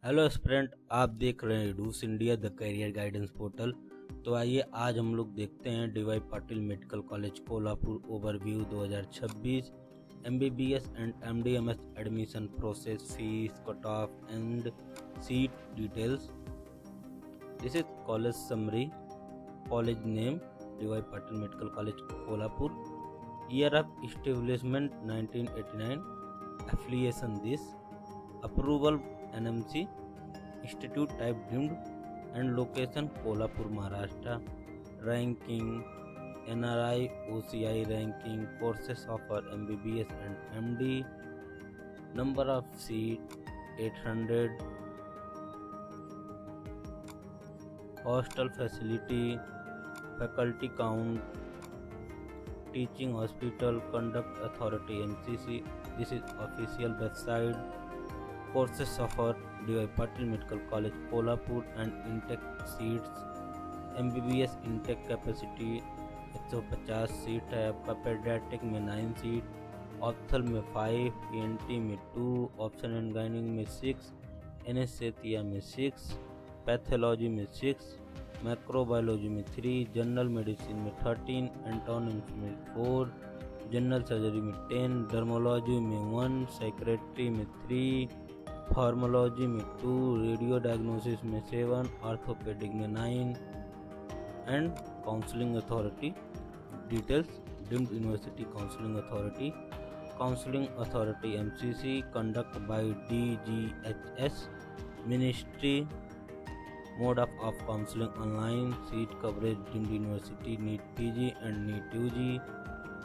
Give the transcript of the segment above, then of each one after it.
Hello student, आप देख रहे हैं does India the career guidance portal. तो आइए आज हम लोग देखते हैं DY Patil medical college Kolhapur overview 2026 MBBS and MD MS admission process, fees, cut off and seat details. This is college summary. College name DY Patil medical college Kolhapur. Year of establishment 1989। Affiliation this. Approval NMC, Institute type deemed and location Kolhapur, Maharashtra. Ranking NRI OCI ranking. Courses offer MBBS and MD. Number of seat 800. Hostel facility. Faculty count. Teaching hospital. Conduct authority NCC. This is official website. Courses offered DY Patil Medical College Kolhapur and intake seats। MBBS intake capacity 150 seat है आपका। Paediatric में 9 seat, ऑप्थल में 5, ENT में 2, option and गाइनिंग में 6, anaesthesia में 6, pathology में 6, microbiology में 3, general medicine में 13, एंटोनिम्स में 4, जनरल सर्जरी में 10, डर्मोलॉजी में 1, साइकेट्री में 3, फार्मोलॉजी में 2, रेडियो डायग्नोसिस में 7, ऑर्थोपेडिक में 9 and counselling authority details. Deemed university counselling authority MCC conduct by DGHS ministry. Mode of counselling online. Seat coverage deemed university NEET PG and NEET UG।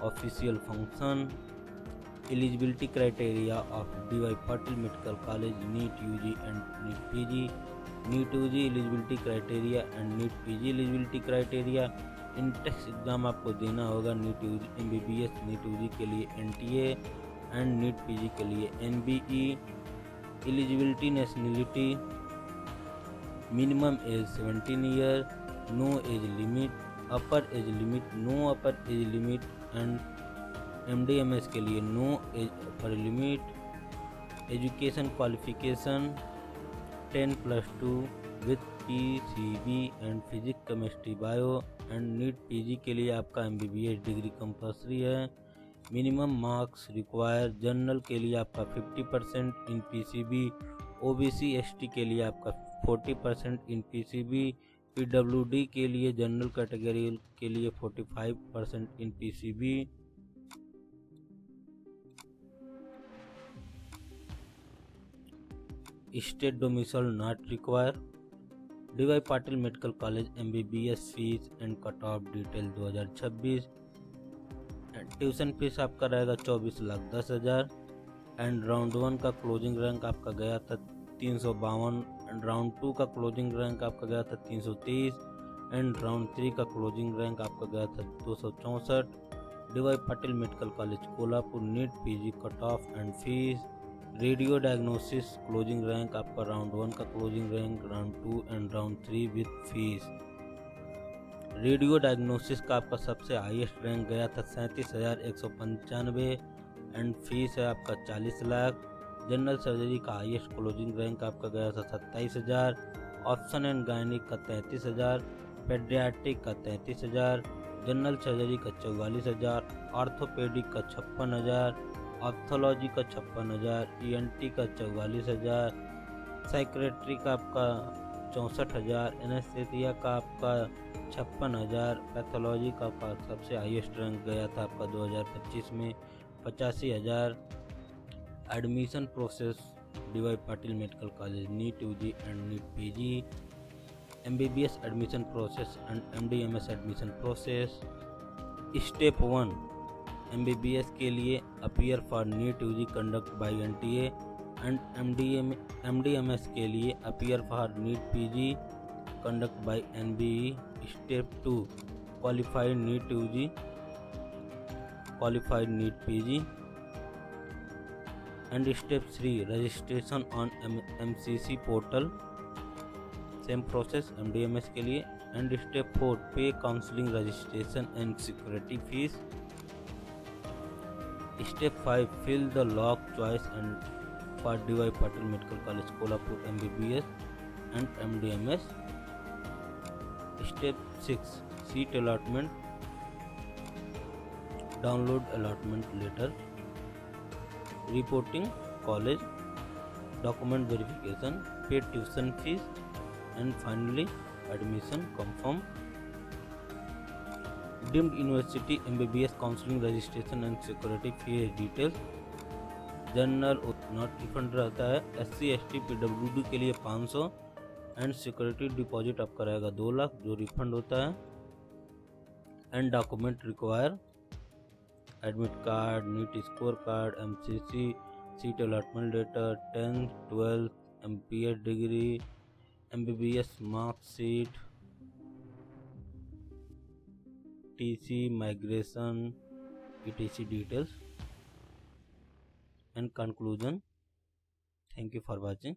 Official function. Eligibility criteria of DY Patil Medical College NEET UG and NEET PG। NEET UG eligibility criteria and NEET PG eligibility criteria। Intex exam आपको देना होगा NEET UG MBBS NEET UG के लिए NTA and NEET PG के लिए NBE। Eligibility nationality minimum age 17 year, no age limit, upper age limit, no upper age limit and MDMS के लिए no age upper limit. Education qualification 10+2 with PCB and physics chemistry bio and NEET PG के लिए आपका MBBS degree compulsory है। Minimum marks require. General के लिए आपका 50% इन PCB, OBC ST के लिए आपका 40% इन PCB, PWD के लिए जनरल कैटेगरी के लिए 45% इन PCB। State domicile not require. DY Patil medical college MBBS fees and cut off detail 2026। Tuition fees आपका रहेगा 24,10,000 एंड राउंड 1 का क्लोजिंग रैंक आपका गया था 352 एंड राउंड 2 का क्लोजिंग रैंक आपका गया था 330 एंड राउंड 3 का क्लोजिंग रैंक आपका गया था 264। DY Patil medical college Kolhapur NEET PG cut off and fees. Radio diagnosis closing rank आपका राउंड 1 का closing rank, round 2 and round 3 with fees. Radio diagnosis का आपका सबसे हाईएस्ट रैंक गया था 37,195 एंड फीस है आपका 40 लाख। जनरल सर्जरी का हाईएस्ट क्लोजिंग रैंक आपका गया था 27,000, ऑप्शन एंड गायनिक का 33,000, पेडियाट्रिक का 33,000, जनरल सर्जरी का 44,000, ऑर्थोपेडिक का 56,000, ऑप्थोलॉजी का 56,000, ENT का 44,000, साइकेट्री का आपका 64,000, एनेस्थेसिया का आपका 56,000, पैथोलॉजी का आपका सबसे हाईएस्ट रैंक गया था आपका 2025 में 85,000। Admission process DY Patil medical college NEET UG and NEET PG। MBBS admission process and MDMS admission process. Step 1 MBBS के लिए appear for NEET UG conduct by NTA and MDMS के लिए appear for NEET PG conduct by NBE। Step 2 qualified NEET UG, qualified NEET PG and step 3 registration on MCC portal, same process MDMS के लिए। And step 4 pay counselling registration and security fees. Step 5 fill the lock choice and part DY Patil Medical College Kolhapur MBBS and MDMS. Step 6 seat allotment. Download allotment letter. Reporting college. Document verification. Pay tuition fees. And finally admission confirm. Deemed University MBBS counseling registration and security fee details. General not refund रहता है। SC ST PWD के लिए 500 and security deposit आपका रहेगा 2 लाख जो refund होता है। And document require admit card, NEET score card, MCC, seat allotment letter, 10th 12th MPH डिग्री, MBBS मार्कशीट, TC, migration, ETC details and conclusion. Thank you for watching.